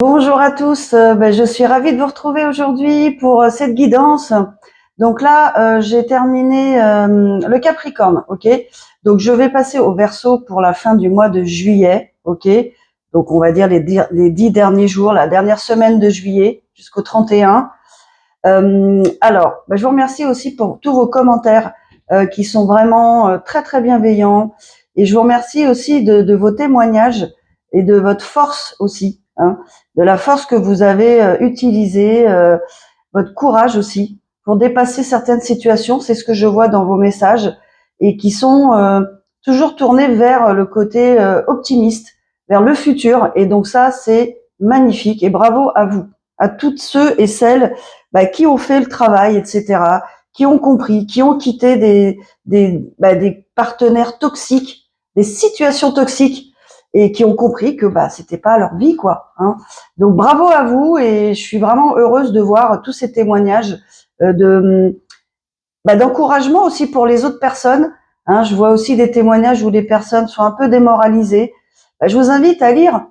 Bonjour à tous, je suis ravie de vous retrouver aujourd'hui pour cette guidance. Donc là, j'ai terminé le Capricorne, ok. Donc je vais passer au Verseau pour la fin du mois de juillet, ok. Donc on va dire les 10 derniers jours, la dernière semaine de juillet jusqu'au 31. Je vous remercie aussi pour tous vos commentaires qui sont vraiment très très bienveillants. Et je vous remercie aussi de vos témoignages et de votre force aussi, hein, de la force que vous avez utilisée, votre courage aussi pour dépasser certaines situations. C'est ce que je vois dans vos messages et qui sont toujours tournés vers le côté optimiste, vers le futur. Et donc ça, c'est magnifique et bravo à vous, à toutes ceux et celles qui ont fait le travail, etc., qui ont compris, qui ont quitté des partenaires toxiques, des situations toxiques, et qui ont compris que c'était pas leur vie, quoi. Hein. Donc bravo à vous, et je suis vraiment heureuse de voir tous ces témoignages d'encouragement aussi pour les autres personnes. Hein. Je vois aussi des témoignages où les personnes sont un peu démoralisées. Je vous invite à lire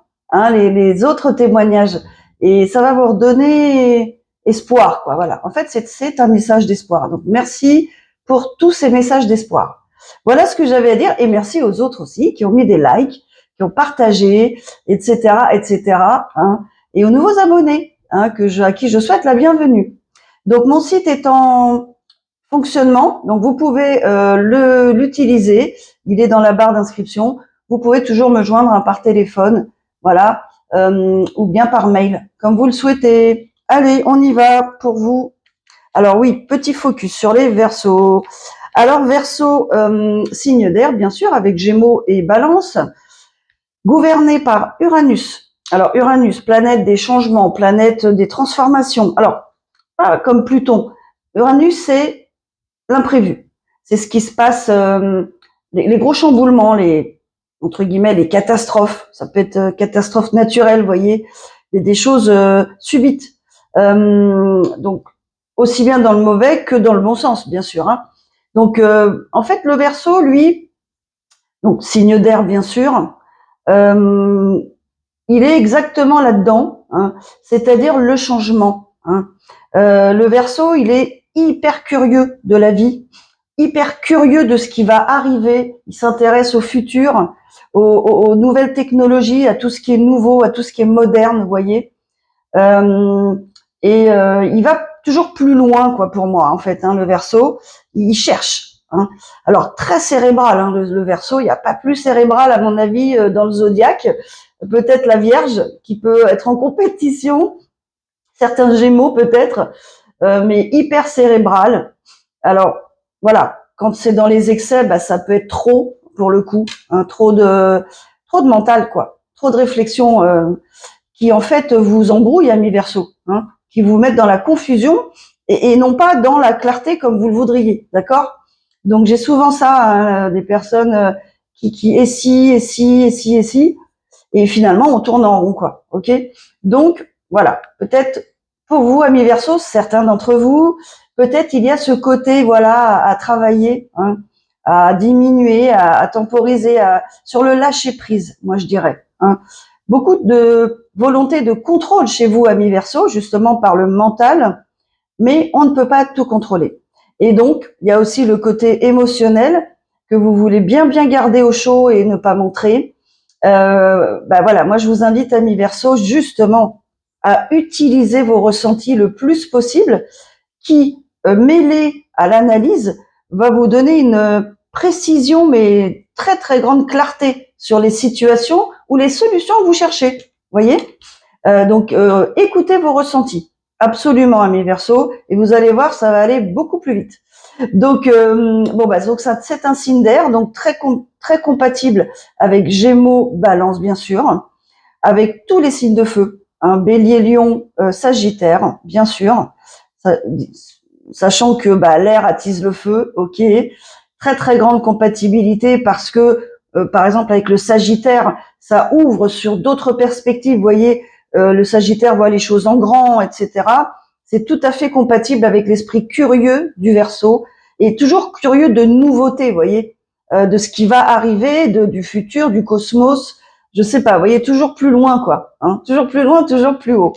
les autres témoignages, et ça va vous redonner espoir, quoi. Voilà. En fait, c'est un message d'espoir. Donc merci pour tous ces messages d'espoir. Voilà ce que j'avais à dire, et merci aux autres aussi qui ont mis des likes, qui ont partagé, etc., etc. Hein, et aux nouveaux abonnés à qui je souhaite la bienvenue. Donc mon site est en fonctionnement, donc vous pouvez l'utiliser. Il est dans la barre d'inscription. Vous pouvez toujours me joindre par téléphone, voilà, ou bien par mail, comme vous le souhaitez. Allez, on y va pour vous. Alors oui, petit focus sur les Verseaux. Alors Verseau, signe d'air, bien sûr, avec Gémeaux et Balance, gouverné par Uranus. Alors Uranus, planète des changements, planète des transformations. Alors, voilà, comme Pluton, Uranus, c'est l'imprévu. C'est ce qui se passe, les gros chamboulements, entre guillemets, les catastrophes. Ça peut être catastrophes naturelles, vous voyez, des choses subites. Donc, aussi bien dans le mauvais que dans le bon sens, bien sûr. Hein. Donc, en fait, le Verseau, lui, donc signe d'air, bien sûr, il est exactement là-dedans, hein, c'est-à-dire le changement. Hein. Le Verseau, il est hyper curieux de la vie, hyper curieux de ce qui va arriver. Il s'intéresse au futur, aux nouvelles technologies, à tout ce qui est nouveau, à tout ce qui est moderne, vous voyez. Il va toujours plus loin, quoi, pour moi, en fait, hein, le Verseau. Il cherche. Hein. Alors, très cérébral, hein, le Verseau. Il n'y a pas plus cérébral, à mon avis, dans le zodiaque. Peut-être la Vierge, qui peut être en compétition. Certains Gémeaux, peut-être. Mais hyper cérébral. Alors, voilà. Quand c'est dans les excès, ça peut être trop, pour le coup. Hein, trop de mental, quoi. Trop de réflexion, qui en fait vous embrouillent, amis Verseau, hein, qui vous mettent dans la confusion et non pas dans la clarté comme vous le voudriez, d'accord? Donc j'ai souvent ça, hein, des personnes qui et si, et finalement on tourne en rond, quoi, ok? Donc voilà, peut-être pour vous, amis Verseau, certains d'entre vous, peut-être il y a ce côté, voilà, à travailler, hein, à diminuer, à temporiser, sur le lâcher prise, moi je dirais. Hein. Beaucoup de volonté de contrôle chez vous, amis Verseau, justement par le mental, mais on ne peut pas tout contrôler. Et donc, il y a aussi le côté émotionnel que vous voulez bien garder au chaud et ne pas montrer. Voilà, moi je vous invite, amis Verseau, justement à utiliser vos ressentis le plus possible, qui, mêlé à l'analyse, va vous donner une précision, mais très très grande clarté sur les situations ou les solutions que vous cherchez. Voyez, donc écoutez vos ressentis, absolument, amis Verseau, et vous allez voir, ça va aller beaucoup plus vite. Donc donc ça, c'est un signe d'air, donc très compatible avec Gémeaux, Balance, bien sûr, avec tous les signes de feu, hein, Bélier, Lion, Sagittaire, bien sûr. Sachant que l'air attise le feu, ok, très très grande compatibilité parce que par exemple avec le Sagittaire, ça ouvre sur d'autres perspectives. Vous voyez, le Sagittaire voit les choses en grand, etc. C'est tout à fait compatible avec l'esprit curieux du Verseau et toujours curieux de nouveautés, vous voyez, de ce qui va arriver, du futur, du cosmos. je sais pas, vous voyez, toujours plus loin, quoi. Hein, toujours plus loin, toujours plus haut.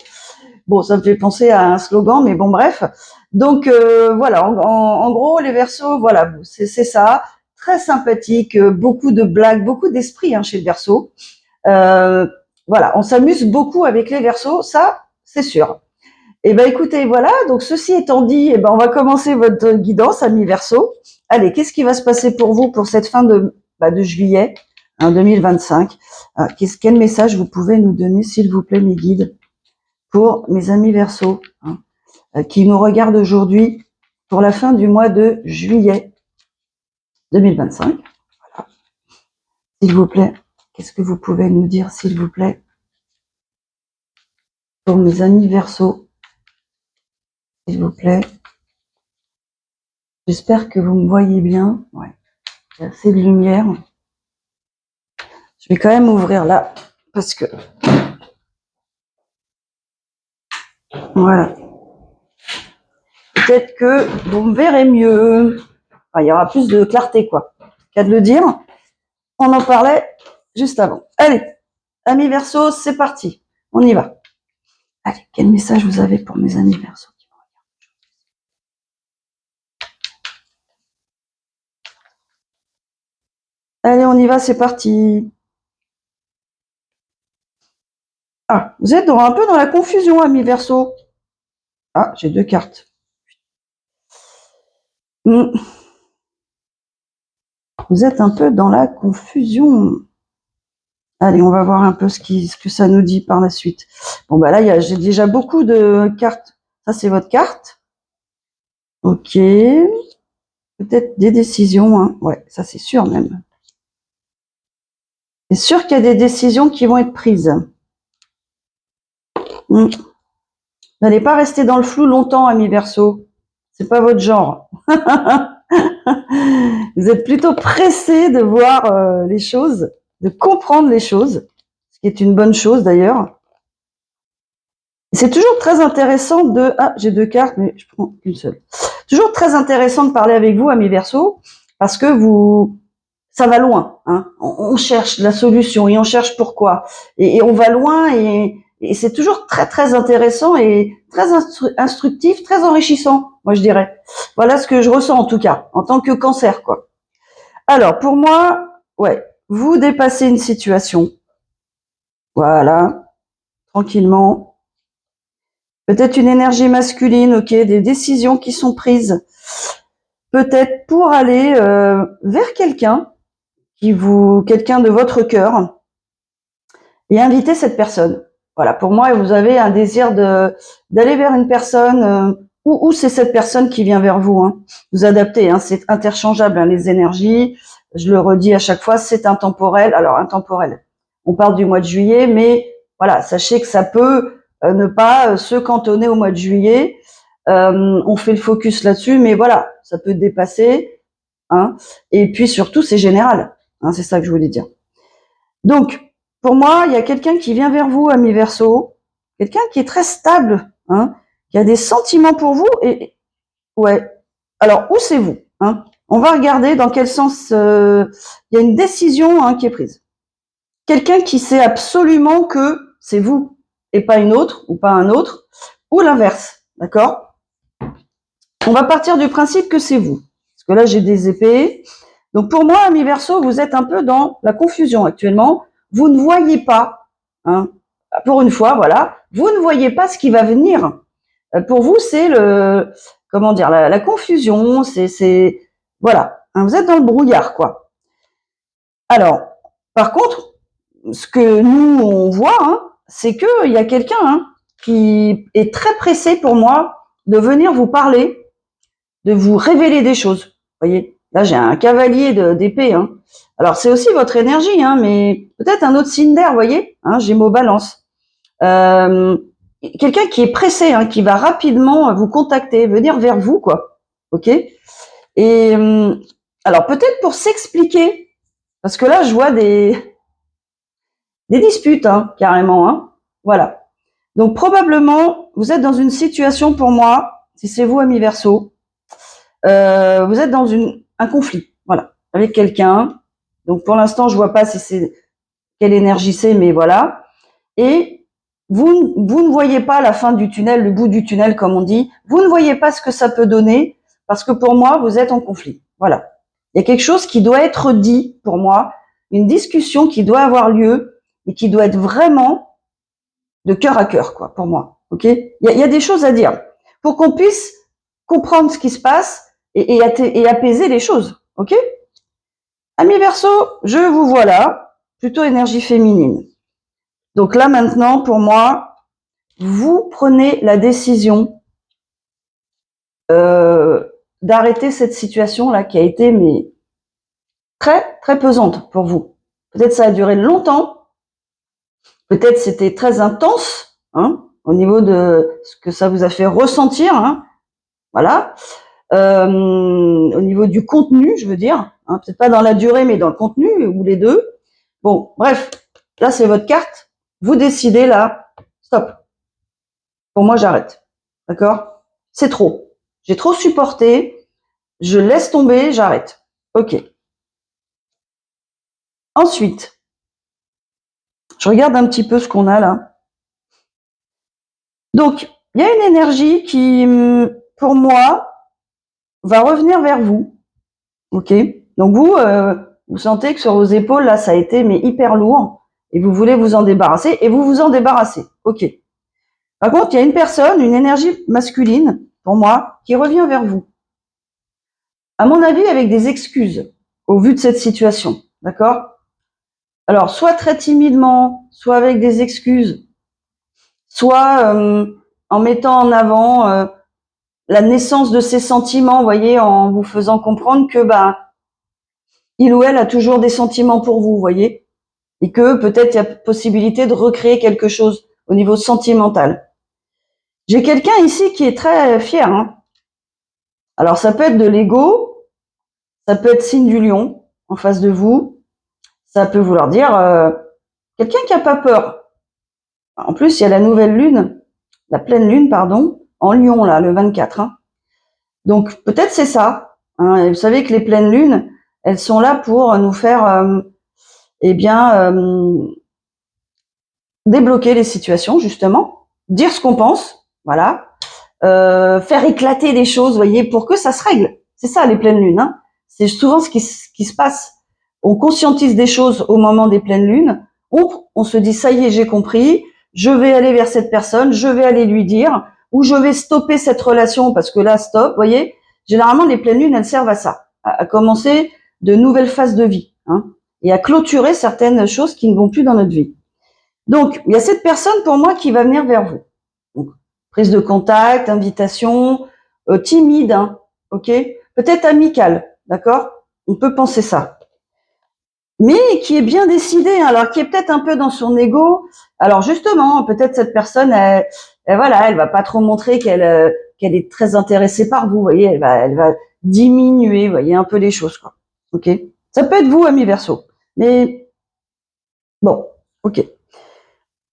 Bon, ça me fait penser à un slogan, mais bon, bref. Donc, voilà, en gros, les Verseaux, voilà, c'est ça. Très sympathique, beaucoup de blagues, beaucoup d'esprit chez le Verseau. Voilà, on s'amuse beaucoup avec les Verseaux, ça, c'est sûr. Eh ben, écoutez, voilà. Donc, ceci étant dit, on va commencer votre guidance, amis Verseau. Allez, qu'est-ce qui va se passer pour vous pour cette fin de juillet 2025 ? Quel message vous pouvez nous donner, s'il vous plaît, mes guides, pour mes amis Verseau qui nous regardent aujourd'hui pour la fin du mois de juillet 2025. Voilà. S'il vous plaît, qu'est-ce que vous pouvez nous dire, s'il vous plaît, pour mes amis Verseau, s'il vous plaît. J'espère que vous me voyez bien. Ouais, il y a assez de lumière. Je vais quand même ouvrir là, parce que... Voilà. Peut-être que vous me verrez mieux. Enfin, il y aura plus de clarté, quoi. Qu'à de le dire. On en parlait juste avant. Allez, amis Verseau, c'est parti. On y va. Allez, quel message vous avez pour mes amis Verseau? Allez, on y va, c'est parti. Ah, vous êtes un peu dans la confusion, amis Verseau. Ah, j'ai 2 cartes. Vous êtes un peu dans la confusion. Allez, on va voir un peu ce que ça nous dit par la suite. Bon, bah là, j'ai déjà beaucoup de cartes. Ça, c'est votre carte. Ok. Peut-être des décisions. Ouais, ça, c'est sûr même. C'est sûr qu'il y a des décisions qui vont être prises. N'allez pas rester dans le flou longtemps, amis Verseau. C'est pas votre genre. Vous êtes plutôt pressé de voir les choses, de comprendre les choses, ce qui est une bonne chose d'ailleurs. C'est toujours très intéressant de... Ah, j'ai 2 cartes, mais je prends une seule. Toujours très intéressant de parler avec vous, amis Verseau, parce que ça va loin. On cherche la solution et on cherche pourquoi. Et on va loin et c'est toujours très très intéressant et très instructif, très enrichissant, moi je dirais. Voilà ce que je ressens en tout cas, en tant que Cancer, quoi. Alors pour moi, ouais, vous dépassez une situation. Voilà, tranquillement. Peut-être une énergie masculine, ok, des décisions qui sont prises. Peut-être pour aller vers quelqu'un de votre cœur et inviter cette personne. Voilà, pour moi, vous avez un désir d'aller vers une personne ou c'est cette personne qui vient vers vous. Vous adaptez, c'est interchangeable, les énergies. Je le redis à chaque fois, c'est intemporel. Alors intemporel, on parle du mois de juillet, mais voilà, sachez que ça peut ne pas se cantonner au mois de juillet. On fait le focus là-dessus, mais voilà, ça peut dépasser. Et puis surtout, c'est général. C'est ça que je voulais dire. Donc, pour moi, il y a quelqu'un qui vient vers vous, ami Verseau, quelqu'un qui est très stable, qui a des sentiments pour vous. Et ouais. Alors, où c'est vous On va regarder dans quel sens il y a une décision qui est prise. Quelqu'un qui sait absolument que c'est vous et pas une autre ou pas un autre, ou l'inverse, d'accord? On va partir du principe que c'est vous. Parce que là, j'ai des épées. Donc pour moi, ami Verseau, vous êtes un peu dans la confusion actuellement. Vous ne voyez pas, pour une fois, voilà, vous ne voyez pas ce qui va venir. Pour vous, c'est la confusion, voilà, vous êtes dans le brouillard, quoi. Alors, par contre, ce que nous on voit, c'est que il y a quelqu'un qui est très pressé pour moi de venir vous parler, de vous révéler des choses. Vous voyez, là j'ai un cavalier d'épée. Alors c'est aussi votre énergie, mais peut-être un autre signe d'air, vous voyez, Gémeaux, Balance. Quelqu'un qui est pressé, qui va rapidement vous contacter, venir vers vous, quoi. Ok. Et alors peut-être pour s'expliquer, parce que là je vois des disputes, carrément. Voilà. Donc probablement vous êtes dans une situation, pour moi, si c'est vous, ami Verseau, vous êtes dans un conflit, voilà, avec quelqu'un. Donc pour l'instant, je vois pas si c'est quelle énergie c'est, mais voilà. Et vous ne voyez pas la fin du tunnel, le bout du tunnel, comme on dit. Vous ne voyez pas ce que ça peut donner, parce que pour moi, vous êtes en conflit. Voilà. Il y a quelque chose qui doit être dit, pour moi, une discussion qui doit avoir lieu, et qui doit être vraiment de cœur à cœur, quoi, pour moi. Ok ? Il y a des choses à dire, pour qu'on puisse comprendre ce qui se passe, et apaiser les choses. Ok ? Amis Verseau, je vous vois là, plutôt énergie féminine. Donc là maintenant, pour moi, vous prenez la décision d'arrêter cette situation-là qui a été très très pesante pour vous. Peut-être ça a duré longtemps, peut-être c'était très intense, hein, au niveau de ce que ça vous a fait ressentir, hein, voilà. Au niveau du contenu, je veux dire, hein, peut-être pas dans la durée, mais dans le contenu, ou les deux. Bon, bref, là c'est votre carte. Vous décidez là, stop. Pour moi, j'arrête. D'accord ? C'est trop. J'ai trop supporté. Je laisse tomber, j'arrête. Ok. Ensuite, je regarde un petit peu ce qu'on a là. Donc, il y a une énergie qui, pour moi, va revenir vers vous. Ok ? Donc vous sentez que sur vos épaules, là, ça a été hyper lourd, et vous voulez vous en débarrasser, et vous vous en débarrassez. Ok. Par contre, il y a une personne, une énergie masculine, pour moi, qui revient vers vous. À mon avis, avec des excuses, au vu de cette situation. D'accord ? Alors, soit très timidement, soit avec des excuses, soit en mettant en avant la naissance de ses sentiments, vous voyez, en vous faisant comprendre que il ou elle a toujours des sentiments pour vous, voyez, et que peut-être il y a possibilité de recréer quelque chose au niveau sentimental. J'ai quelqu'un ici qui est très fier, hein. Alors ça peut être de l'ego, ça peut être signe du lion en face de vous, ça peut vouloir dire quelqu'un qui a pas peur. En plus, il y a la nouvelle lune, la pleine lune, pardon, en Lion là, le 24. Hein. Donc peut-être c'est ça. Hein. Et vous savez que les pleines lunes, elles sont là pour nous faire, débloquer les situations justement, dire ce qu'on pense, voilà, faire éclater des choses, voyez, pour que ça se règle. C'est ça les pleines lunes. Hein. C'est souvent ce qui se passe. On conscientise des choses au moment des pleines lunes. On se dit ça y est, j'ai compris. Je vais aller vers cette personne, je vais aller lui dire, ou je vais stopper cette relation parce que là, stop. Voyez, généralement les pleines lunes, elles servent à ça, à commencer de nouvelles phases de vie, hein, et à clôturer certaines choses qui ne vont plus dans notre vie. Donc, il y a cette personne pour moi qui va venir vers vous. Donc, prise de contact, invitation, timide, hein, ok, peut-être amicale, d'accord. On peut penser ça. Mais qui est bien décidée, hein, alors qui est peut-être un peu dans son ego. Alors justement, peut-être cette personne, elle va pas trop montrer qu'elle est très intéressée par vous, voyez, elle va diminuer, vous voyez, un peu les choses, quoi. Ok. Ça peut être vous, ami Verseau. Mais bon, ok.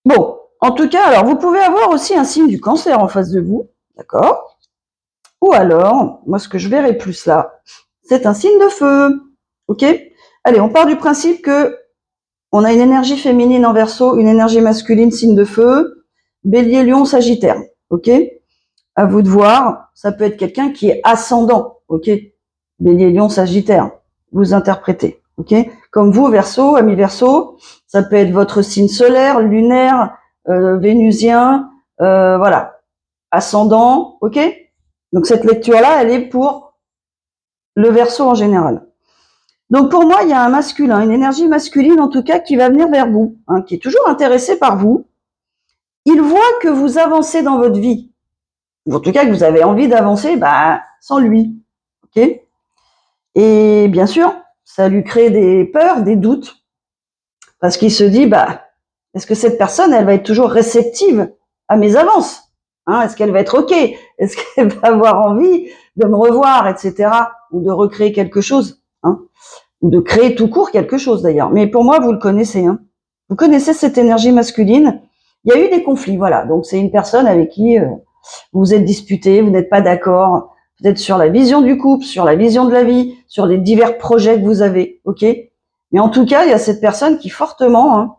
Bon, en tout cas, alors vous pouvez avoir aussi un signe du Cancer en face de vous, d'accord? Ou alors, moi ce que je verrai plus là, c'est un signe de feu, ok? Allez, on part du principe que on a une énergie féminine en Verseau, une énergie masculine, signe de feu, Bélier, Lion, Sagittaire, ok? À vous de voir, ça peut être quelqu'un qui est ascendant, ok? Bélier, Lion, Sagittaire, vous interprétez, ok? Comme vous, Verseau, ami Verseau, ça peut être votre signe solaire, lunaire, vénusien, voilà, ascendant, ok? Donc cette lecture-là, elle est pour le Verseau en général. Donc pour moi, il y a un masculin, une énergie masculine en tout cas qui va venir vers vous, hein, qui est toujours intéressé par vous. Il voit que vous avancez dans votre vie, ou en tout cas que vous avez envie d'avancer, sans lui, ok? Et bien sûr, ça lui crée des peurs, des doutes, parce qu'il se dit, est-ce que cette personne, elle va être toujours réceptive à mes avances, hein? Est-ce qu'elle va être ok? Est-ce qu'elle va avoir envie de me revoir, etc., ou de recréer quelque chose, hein? Ou de créer tout court quelque chose d'ailleurs. Mais pour moi, vous le connaissez, hein. Vous connaissez cette énergie masculine. Il y a eu des conflits, voilà. Donc c'est une personne avec qui vous vous êtes disputé, vous n'êtes pas d'accord, peut-être sur la vision du couple, sur la vision de la vie, sur les divers projets que vous avez, ok? Mais en tout cas, il y a cette personne qui fortement, hein,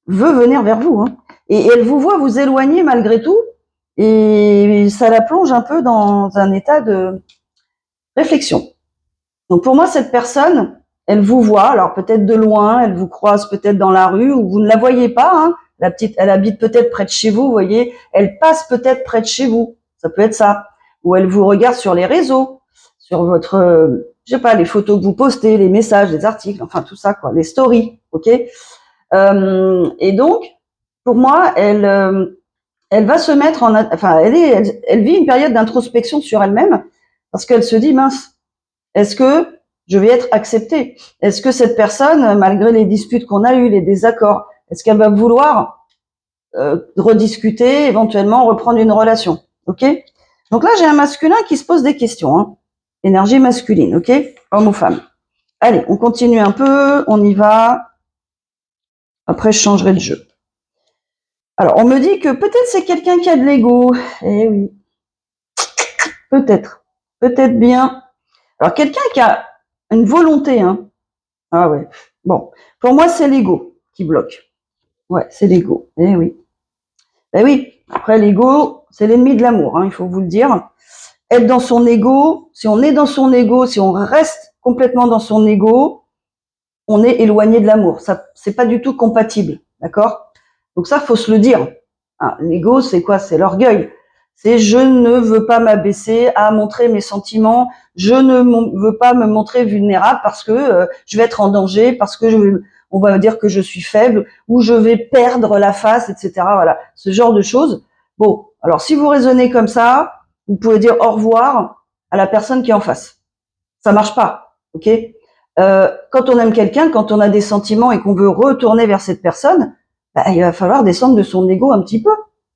veut venir vers vous, hein. Et elle vous voit vous éloigner malgré tout, et ça la plonge un peu dans un état de réflexion. Donc pour moi, cette personne, elle vous voit, alors peut-être de loin, elle vous croise peut-être dans la rue, ou vous ne la voyez pas, hein. La petite, elle habite peut-être près de chez vous, vous voyez, elle passe peut-être près de chez vous, ça peut être ça. Ou elle vous regarde sur les réseaux, sur votre, je sais pas, les photos que vous postez, les messages, les articles, enfin tout ça, quoi, les stories, ok. Et donc, pour moi, elle va se mettre en, enfin, elle vit une période d'introspection sur elle-même, parce qu'elle se dit, mince, est-ce que je vais être acceptée? Est-ce que cette personne, malgré les disputes qu'on a eues, les désaccords, est-ce qu'elle va vouloir rediscuter, éventuellement reprendre une relation? Ok. Donc là, j'ai un masculin qui se pose des questions, hein. Énergie masculine, ok, homme ou femme. Allez, on continue un peu, on y va. Après, je changerai de jeu. Alors, on me dit que peut-être c'est quelqu'un qui a de l'ego. Eh oui, peut-être, peut-être bien. Alors, quelqu'un qui a une volonté, hein. Ah ouais. Bon, pour moi, c'est l'ego qui bloque. Ouais, c'est l'ego. Eh oui. Eh oui. Après, l'ego, c'est l'ennemi de l'amour, hein, il faut vous le dire. Être dans son ego, si on est dans son ego, si on reste complètement dans son ego, on est éloigné de l'amour. Ça, c'est pas du tout compatible, d'accord? Donc ça, faut se le dire. Hein, l'ego, c'est quoi? C'est l'orgueil. C'est je ne veux pas m'abaisser à montrer mes sentiments. Je ne veux pas me montrer vulnérable parce que je vais être en danger, parce que on va me dire que je suis faible ou je vais perdre la face, etc. Voilà, ce genre de choses. Bon, alors si vous raisonnez comme ça, vous pouvez dire au revoir à la personne qui est en face. Ça marche pas, ok? Quand on aime quelqu'un, quand on a des sentiments et qu'on veut retourner vers cette personne, bah, il va falloir descendre de son ego un petit peu,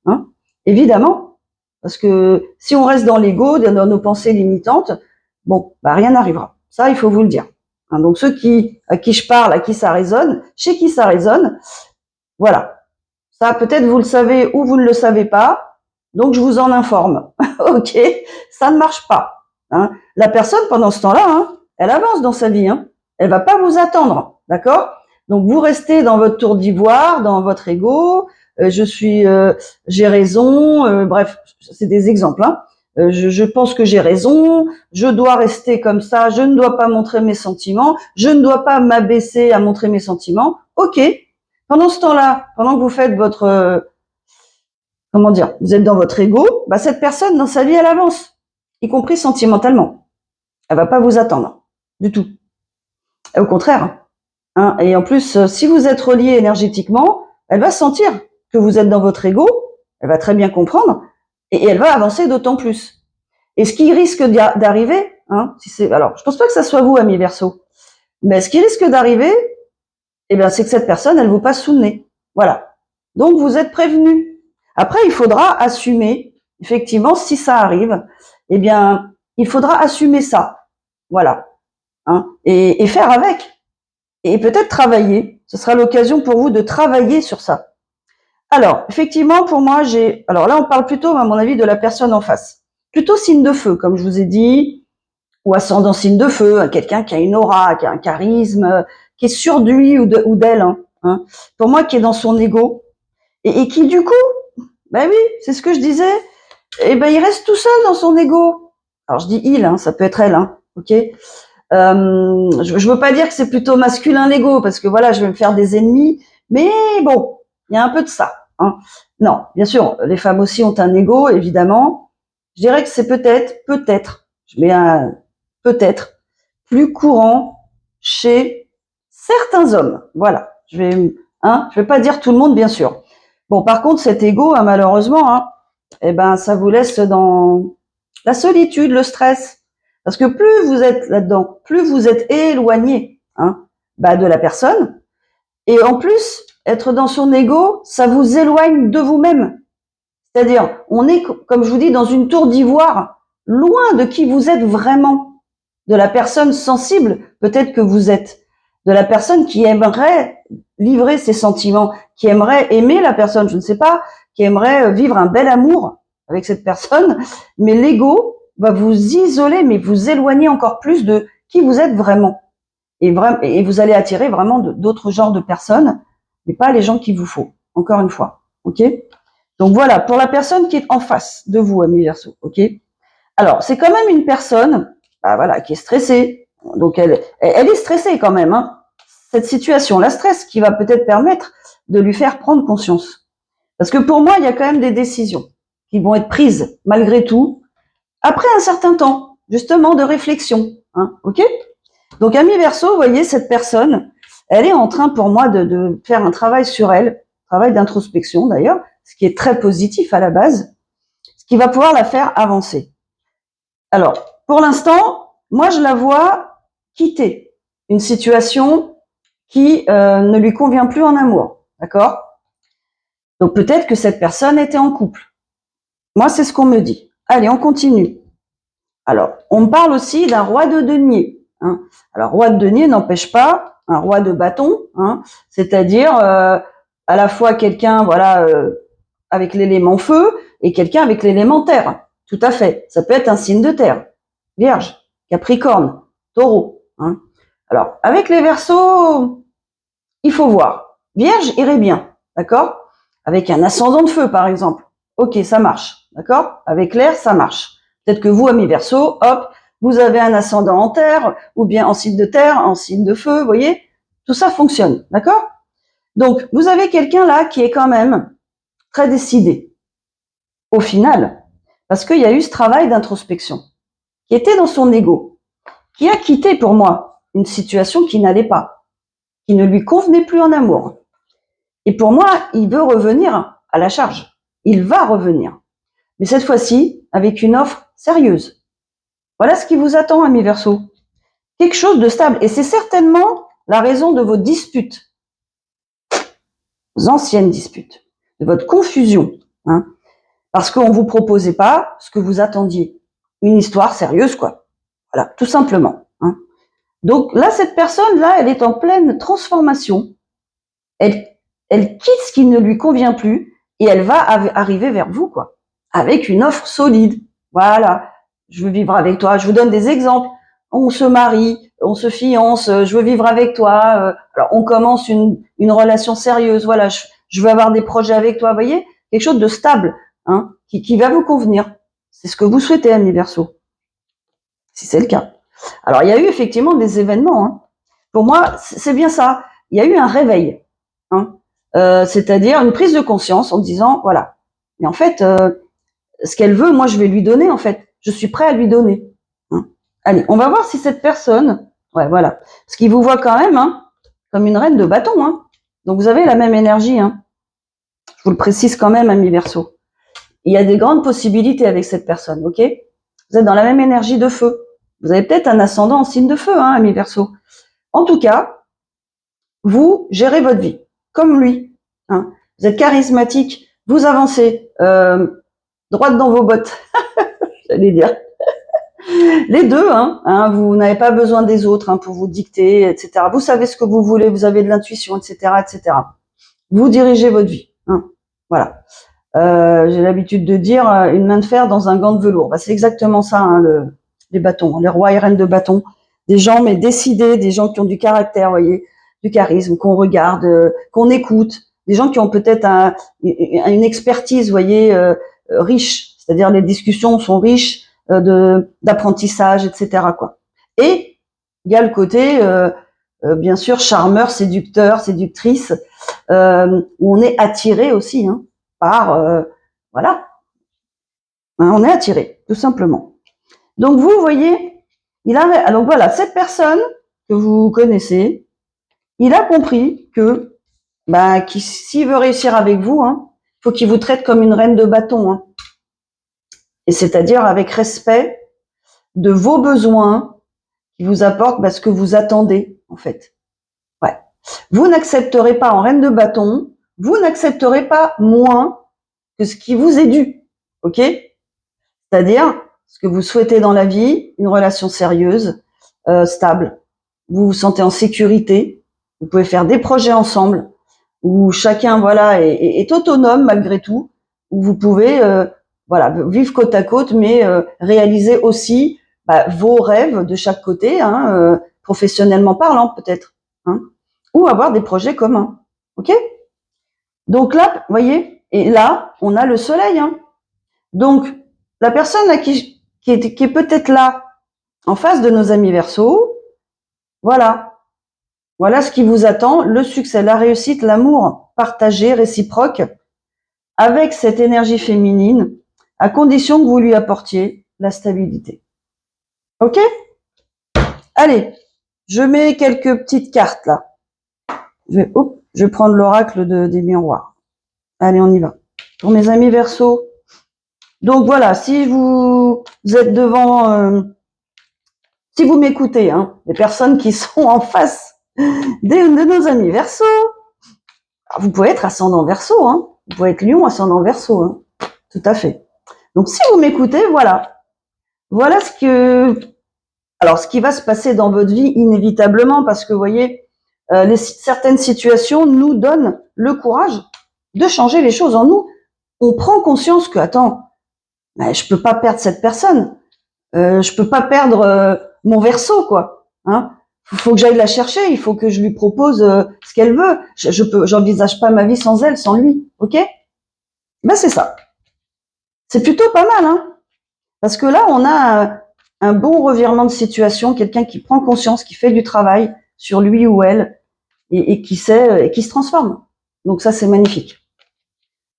hein, évidemment, parce que si on reste dans l'ego, dans nos pensées limitantes, bon, bah, rien n'arrivera. Ça, il faut vous le dire. Hein, donc ceux à qui je parle, à qui ça résonne, chez qui ça résonne, voilà. Ça, peut-être vous le savez ou vous ne le savez pas, donc je vous en informe. Ok, ça ne marche pas. Hein. La personne, pendant ce temps-là, hein, elle avance dans sa vie. Hein. Elle va pas vous attendre, d'accord? Donc vous restez dans votre tour d'ivoire, dans votre ego. J'ai raison. Bref, c'est des exemples. Hein. Je pense que j'ai raison. Je dois rester comme ça. Je ne dois pas montrer mes sentiments. Je ne dois pas m'abaisser à montrer mes sentiments. Ok. Pendant ce temps-là, pendant que vous faites votre comment dire, vous êtes dans votre ego, bah cette personne dans sa vie elle avance, y compris sentimentalement. Elle va pas vous attendre du tout. Et au contraire. Hein, et en plus, si vous êtes relié énergétiquement, elle va sentir que vous êtes dans votre ego, elle va très bien comprendre, et elle va avancer d'autant plus. Et ce qui risque d'arriver, hein, alors je pense pas que ça soit vous, ami Verseau, mais ce qui risque d'arriver, eh bien, c'est que cette personne, elle vous passe sous le nez. Voilà. Donc, vous êtes prévenu. Après, il faudra assumer, effectivement, si ça arrive, eh bien, il faudra assumer ça. Voilà. Hein, et faire avec. Et peut-être travailler. Ce sera l'occasion pour vous de travailler sur ça. Alors, effectivement, pour moi, alors là, on parle plutôt, à mon avis, de la personne en face. Plutôt signe de feu, comme je vous ai dit, ou ascendant signe de feu, quelqu'un qui a une aura, qui a un charisme, qui est sûr de lui ou d'elle, hein. Pour moi, qui est dans son ego, et qui du coup, ben oui, c'est ce que je disais, et ben il reste tout seul dans son ego. Alors je dis il, hein, ça peut être elle, hein, ok. Je veux pas dire que c'est plutôt masculin l'ego, parce que voilà, je vais me faire des ennemis, mais bon, il y a un peu de ça. Hein. Non, bien sûr, les femmes aussi ont un ego, évidemment. Je dirais que c'est peut-être, je mets un peut-être plus courant chez certains hommes. Voilà, je vais pas dire tout le monde, bien sûr. Bon, par contre, cet ego, hein, malheureusement, hein, eh ben, ça vous laisse dans la solitude, le stress. Parce que plus vous êtes là-dedans, plus vous êtes éloigné, hein, bah, de la personne. Et en plus, être dans son ego, ça vous éloigne de vous-même. C'est-à-dire, on est, comme je vous dis, dans une tour d'ivoire, loin de qui vous êtes vraiment, de la personne sensible, peut-être que vous êtes, de la personne qui aimerait livrer ses sentiments, qui aimerait aimer la personne, je ne sais pas, qui aimerait vivre un bel amour avec cette personne, mais l'ego va vous isoler, mais vous éloigner encore plus de qui vous êtes vraiment. Et vous allez attirer vraiment d'autres genres de personnes mais pas les gens qu'il vous faut. Encore une fois, ok? Donc voilà, pour la personne qui est en face de vous, ami Verseau, ok? Alors, c'est quand même une personne, bah voilà, qui est stressée. Donc elle est stressée quand même, hein. Cette situation, la stress, qui va peut-être permettre de lui faire prendre conscience. Parce que pour moi, il y a quand même des décisions qui vont être prises malgré tout après un certain temps, justement, de réflexion, hein, ok? Donc, ami Verseau, vous voyez, cette personne, elle est en train, pour moi, de faire un travail sur elle, travail d'introspection d'ailleurs, ce qui est très positif à la base, ce qui va pouvoir la faire avancer. Alors, pour l'instant, moi, je la vois quitter une situation qui ne lui convient plus en amour, d'accord? Donc, peut-être que cette personne était en couple. Moi, c'est ce qu'on me dit. Allez, on continue. Alors, on me parle aussi d'un roi de denier. Hein. Alors, roi de denier n'empêche pas un roi de bâton, hein, c'est-à-dire à la fois quelqu'un, voilà, avec l'élément feu et quelqu'un avec l'élément terre. Tout à fait. Ça peut être un signe de terre. Vierge, Capricorne, Taureau. Hein. Alors, avec les Verseaux, il faut voir. Vierge irait bien, d'accord? Avec un ascendant de feu, par exemple. Ok, ça marche, d'accord? Avec l'air, ça marche. Peut-être que vous, amis Verseau, hop, vous avez un ascendant en terre, ou bien en signe de terre, en signe de feu, vous voyez? Tout ça fonctionne, d'accord? Donc, vous avez quelqu'un là qui est quand même très décidé, au final, parce qu'il y a eu ce travail d'introspection, qui était dans son ego, qui a quitté pour moi une situation qui n'allait pas, qui ne lui convenait plus en amour. Et pour moi, il veut revenir à la charge. Il va revenir. Mais cette fois-ci, avec une offre sérieuse. Voilà ce qui vous attend, amis Verseau. Quelque chose de stable. Et c'est certainement la raison de vos disputes. Vos anciennes disputes. De votre confusion. Hein, parce qu'on ne vous proposait pas ce que vous attendiez. Une histoire sérieuse, quoi. Voilà, tout simplement. Hein. Donc là, cette personne-là, elle est en pleine transformation. Elle quitte ce qui ne lui convient plus et elle va arriver vers vous, quoi, avec une offre solide. Voilà, je veux vivre avec toi. Je vous donne des exemples. On se marie, on se fiance, je veux vivre avec toi. Alors on commence une relation sérieuse. Voilà, je veux avoir des projets avec toi. Vous voyez, quelque chose de stable, hein, qui va vous convenir. C'est ce que vous souhaitez, ami Verseau, si c'est le cas. Alors il y a eu effectivement des événements. Hein. Pour moi, c'est bien ça. Il y a eu un réveil. Hein. C'est-à-dire une prise de conscience en disant, voilà, mais en fait, ce qu'elle veut, moi, je vais lui donner, en fait. Je suis prêt à lui donner. Hein. Allez, on va voir si cette personne, ouais, voilà, parce qu'il vous voit quand même hein, comme une reine de bâton. Hein. Donc, vous avez la même énergie. Hein. Je vous le précise quand même, ami Verseau. Il y a des grandes possibilités avec cette personne, ok? Vous êtes dans la même énergie de feu. Vous avez peut-être un ascendant en signe de feu, hein, ami Verseau. En tout cas, vous gérez votre vie comme lui. Hein. Vous êtes charismatique, vous avancez droite dans vos bottes, j'allais dire. Les deux, hein, vous n'avez pas besoin des autres hein, pour vous dicter, etc. Vous savez ce que vous voulez, vous avez de l'intuition, etc., etc. Vous dirigez votre vie. Hein. Voilà. J'ai l'habitude de dire une main de fer dans un gant de velours. Bah, c'est exactement ça, hein, les bâtons, les rois et reines de bâtons. Des gens mais décidés, des gens qui ont du caractère, vous voyez, du charisme, qu'on regarde, qu'on écoute, des gens qui ont peut-être une expertise, vous voyez, riche, c'est-à-dire les discussions sont riches d'apprentissage, etc. quoi. Et il y a le côté, bien sûr, charmeur, séducteur, séductrice, où on est attiré aussi hein, par, voilà, hein, on est attiré, tout simplement. Donc vous voyez, donc voilà, cette personne que vous connaissez, il a compris que s'il veut réussir avec vous, hein, faut qu'il vous traite comme une reine de bâton. Hein. Et c'est-à-dire avec respect de vos besoins, qui vous apporte ce que vous attendez, en fait. Ouais. Vous n'accepterez pas en reine de bâton, vous n'accepterez pas moins que ce qui vous est dû. Ok? C'est-à-dire ce que vous souhaitez dans la vie, une relation sérieuse, stable. Vous vous sentez en sécurité. Vous pouvez faire des projets ensemble où chacun voilà est autonome malgré tout, où vous pouvez voilà vivre côte à côte, mais réaliser aussi vos rêves de chaque côté, hein, professionnellement parlant peut-être, hein, ou avoir des projets communs. Ok? Donc là, vous voyez, et là, on a le soleil. Hein. Donc, la personne là, qui est peut-être là, en face de nos amis Verseaux, voilà. Voilà ce qui vous attend, le succès, la réussite, l'amour partagé, réciproque, avec cette énergie féminine, à condition que vous lui apportiez la stabilité. Ok? Allez, je mets quelques petites cartes là. Je vais prendre l'oracle des miroirs. Allez, on y va. Pour mes amis Verseaux. Donc voilà, si vous êtes devant, si vous m'écoutez, hein, les personnes qui sont en face de nos amis Verseaux, vous pouvez être ascendant Verseau, hein. Vous pouvez être Lion, ascendant Verseau, hein. Tout à fait. Donc si vous m'écoutez, voilà. Voilà ce qui va se passer dans votre vie inévitablement, parce que vous voyez, certaines situations nous donnent le courage de changer les choses en nous. On prend conscience que, attends, ben, je peux pas perdre cette personne. Je peux pas perdre mon Verseau, quoi. Hein. Il faut que j'aille la chercher. Il faut que je lui propose ce qu'elle veut. J'envisage pas ma vie sans elle, sans lui. Ok? Ben c'est ça. C'est plutôt pas mal, hein. Parce que là, on a un bon revirement de situation, quelqu'un qui prend conscience, qui fait du travail sur lui ou elle et qui sait et qui se transforme. Donc ça, c'est magnifique.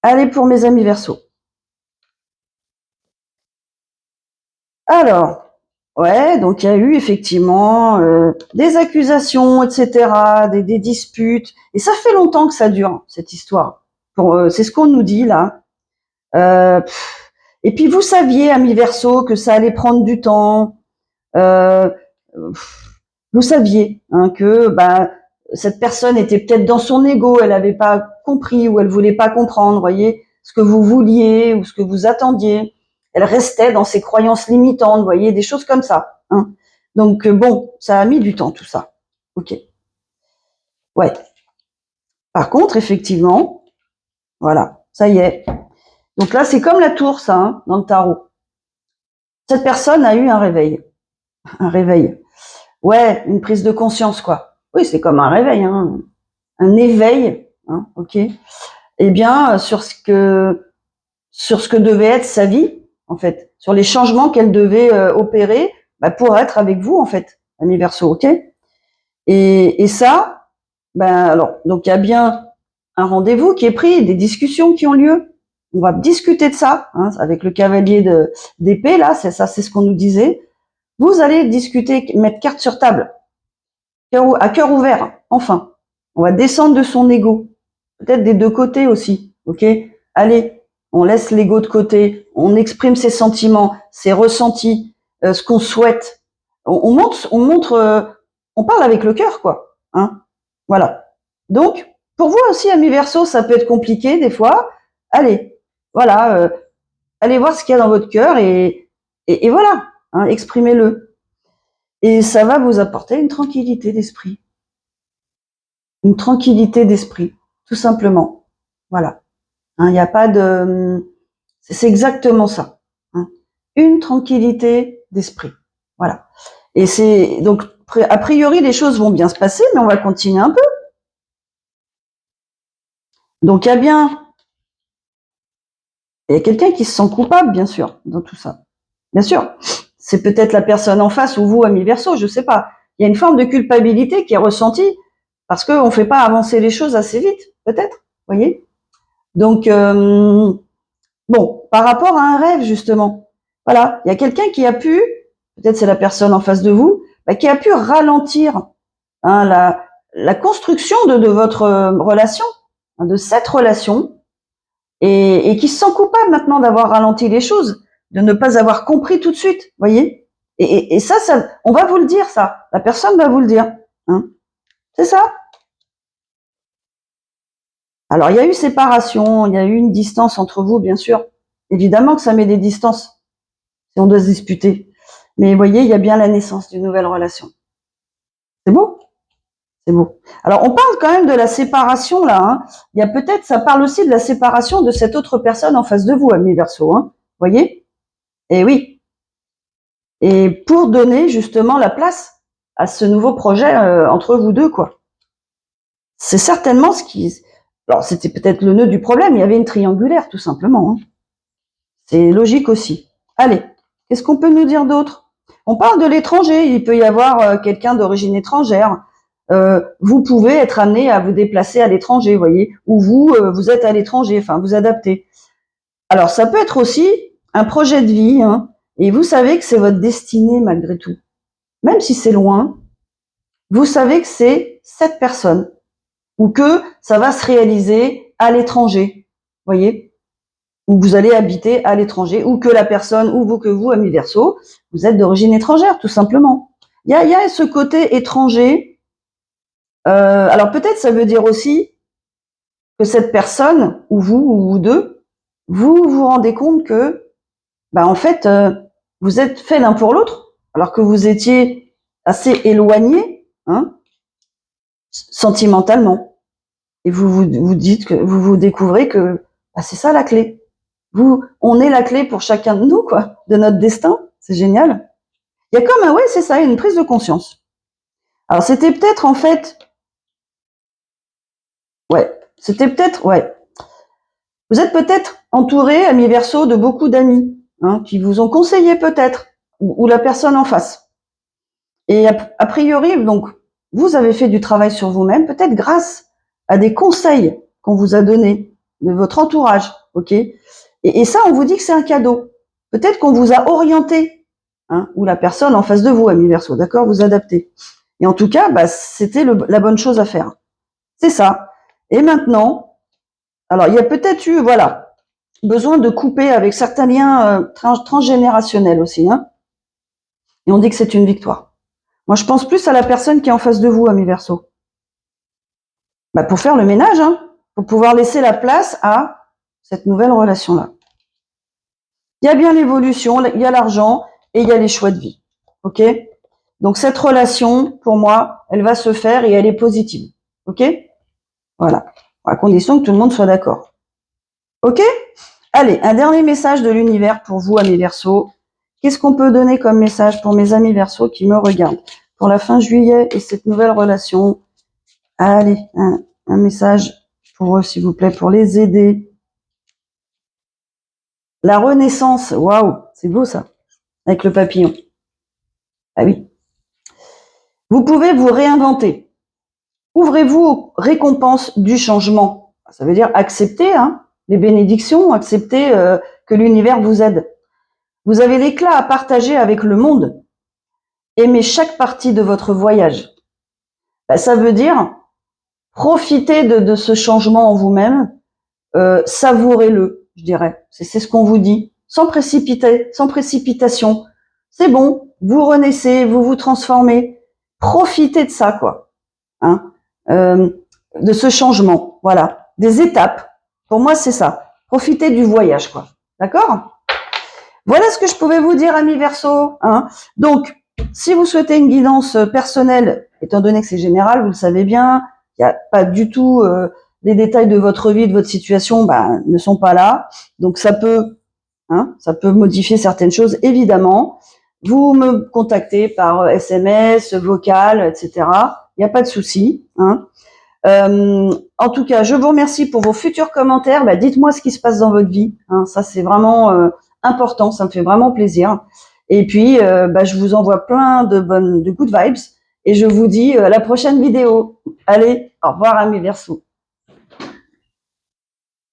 Allez pour mes amis Verseaux. Alors, ouais, donc il y a eu effectivement des accusations, etc., des disputes, et ça fait longtemps que ça dure cette histoire. C'est ce qu'on nous dit là. Et puis vous saviez, amis Verseaux, que ça allait prendre du temps. Vous saviez hein, que cette personne était peut-être dans son ego, elle n'avait pas compris ou elle voulait pas comprendre, voyez, ce que vous vouliez ou ce que vous attendiez. Elle restait dans ses croyances limitantes, voyez, des choses comme ça. Hein. Donc bon, ça a mis du temps tout ça. Ok. Ouais. Par contre, effectivement, voilà, ça y est. Donc là, c'est comme la tour, ça, hein, dans le tarot. Cette personne a eu un réveil. Un réveil. Ouais, une prise de conscience, quoi. Oui, c'est comme un réveil, hein. Un éveil, hein, ok. Eh bien, sur ce que devait être sa vie, en fait, sur les changements qu'elle devait opérer pour être avec vous, en fait, ami Verseau, ok. Et ça, alors, donc il y a bien un rendez-vous qui est pris, des discussions qui ont lieu. On va discuter de ça, hein, avec le cavalier d'épée, là, c'est ça, c'est ce qu'on nous disait. Vous allez discuter, mettre carte sur table, à cœur ouvert, enfin. On va descendre de son ego, peut-être des deux côtés aussi, ok. Allez, on laisse l'ego de côté, on exprime ses sentiments, ses ressentis, ce qu'on souhaite. On montre, on parle avec le cœur, quoi. Hein, voilà. Donc, pour vous aussi, amis Verseau, ça peut être compliqué des fois. Allez, voilà, allez voir ce qu'il y a dans votre cœur et voilà, hein, exprimez-le. Et ça va vous apporter une tranquillité d'esprit. Une tranquillité d'esprit, tout simplement. Voilà. Il n'y a pas de... C'est exactement ça. Hein. Une tranquillité d'esprit. Voilà. Et c'est... Donc, a priori, les choses vont bien se passer, mais on va continuer un peu. Donc, il y a quelqu'un qui se sent coupable, bien sûr, dans tout ça. Bien sûr. C'est peut-être la personne en face ou vous, ami Verseau, je sais pas. Il y a une forme de culpabilité qui est ressentie parce qu'on ne fait pas avancer les choses assez vite, peut-être, voyez. Donc, bon, par rapport à un rêve, justement, voilà, il y a quelqu'un qui a pu, peut-être c'est la personne en face de vous, qui a pu ralentir hein, la construction de votre relation, hein, de cette relation, et qui se sent coupable maintenant d'avoir ralenti les choses, de ne pas avoir compris tout de suite, voyez. Et ça, on va vous le dire, ça. La personne va vous le dire. Hein. C'est ça. Alors, il y a eu séparation, il y a eu une distance entre vous, bien sûr. Évidemment que ça met des distances si on doit se disputer. Mais vous voyez, il y a bien la naissance d'une nouvelle relation. C'est beau. C'est beau. Alors, on parle quand même de la séparation, là. Hein. Il y a peut-être, ça parle aussi de la séparation de cette autre personne en face de vous, ami Verseau. Hein. Vous voyez? Et oui. Et pour donner justement la place à ce nouveau projet entre vous deux, quoi. C'est certainement Alors, c'était peut-être le nœud du problème, il y avait une triangulaire, tout simplement. Hein. C'est logique aussi. Allez, qu'est-ce qu'on peut nous dire d'autre? On parle de l'étranger, il peut y avoir quelqu'un d'origine étrangère. Vous pouvez être amené à vous déplacer à l'étranger, vous voyez, ou vous êtes à l'étranger, enfin, vous adaptez. Alors, ça peut être aussi un projet de vie, hein, et vous savez que c'est votre destinée malgré tout. Même si c'est loin, vous savez que c'est cette personne, ou que ça va se réaliser à l'étranger, voyez, ou vous allez habiter à l'étranger, ou que la personne, ou vous que vous, ami Verseau, vous êtes d'origine étrangère, tout simplement. Il y a ce côté étranger. Alors peut-être ça veut dire aussi que cette personne, ou vous deux, vous vous rendez compte que, en fait, vous êtes fait l'un pour l'autre, alors que vous étiez assez éloignés, hein, sentimentalement. Et vous dites que vous découvrez que c'est ça la clé. On est la clé pour chacun de nous, quoi, de notre destin. C'est génial. Il y a comme c'est ça, une prise de conscience. Alors c'était peut-être en fait, vous êtes peut-être entouré, ami Verseau, de beaucoup d'amis, hein, qui vous ont conseillé peut-être, ou la personne en face. Et a priori, donc, vous avez fait du travail sur vous-même, peut-être grâce à des conseils qu'on vous a donnés de votre entourage, ok? Et ça, on vous dit que c'est un cadeau. Peut-être qu'on vous a orienté, hein, ou la personne en face de vous, ami Verseau, d'accord, vous adaptez. Et en tout cas, c'était la bonne chose à faire. C'est ça. Et maintenant, alors il y a peut-être eu, besoin de couper avec certains liens transgénérationnels aussi, hein. Et on dit que c'est une victoire. Moi, je pense plus à la personne qui est en face de vous, ami Verseau. Pour faire le ménage, hein, pour pouvoir laisser la place à cette nouvelle relation-là. Il y a bien l'évolution, il y a l'argent et il y a les choix de vie. Ok? Donc cette relation, pour moi, elle va se faire et elle est positive. Ok? Voilà. À condition que tout le monde soit d'accord. Ok? Allez, un dernier message de l'univers pour vous, amis Verseaux. Qu'est-ce qu'on peut donner comme message pour mes amis Verseaux qui me regardent pour la fin juillet et cette nouvelle relation? Allez, un message pour eux, s'il vous plaît, pour les aider. La renaissance, waouh, c'est beau ça, avec le papillon. Ah oui. Vous pouvez vous réinventer. Ouvrez-vous aux récompenses du changement. Ça veut dire accepter les bénédictions, accepter que l'univers vous aide. Vous avez l'éclat à partager avec le monde. Aimez chaque partie de votre voyage. Ça veut dire profitez de ce changement en vous-même, savourez-le, je dirais. C'est ce qu'on vous dit, sans précipitation. C'est bon, vous renaissez, vous vous transformez. Profitez de ça, quoi. Hein, de ce changement, voilà, des étapes. Pour moi, c'est ça. Profitez du voyage, quoi. D'accord? Voilà ce que je pouvais vous dire, amis Verseaux. Hein. Donc, si vous souhaitez une guidance personnelle, étant donné que c'est général, vous le savez bien, il n'y a pas du tout les détails de votre vie, de votre situation, ne sont pas là. Donc, ça peut modifier certaines choses, évidemment. Vous me contactez par SMS, vocal, etc. Il n'y a pas de souci. Hein. En tout cas, je vous remercie pour vos futurs commentaires. Dites-moi ce qui se passe dans votre vie. Hein. Ça, c'est vraiment important. Ça me fait vraiment plaisir. Et puis, je vous envoie plein de good vibes. Et je vous dis à la prochaine vidéo. Allez, au revoir, amis Verseaux.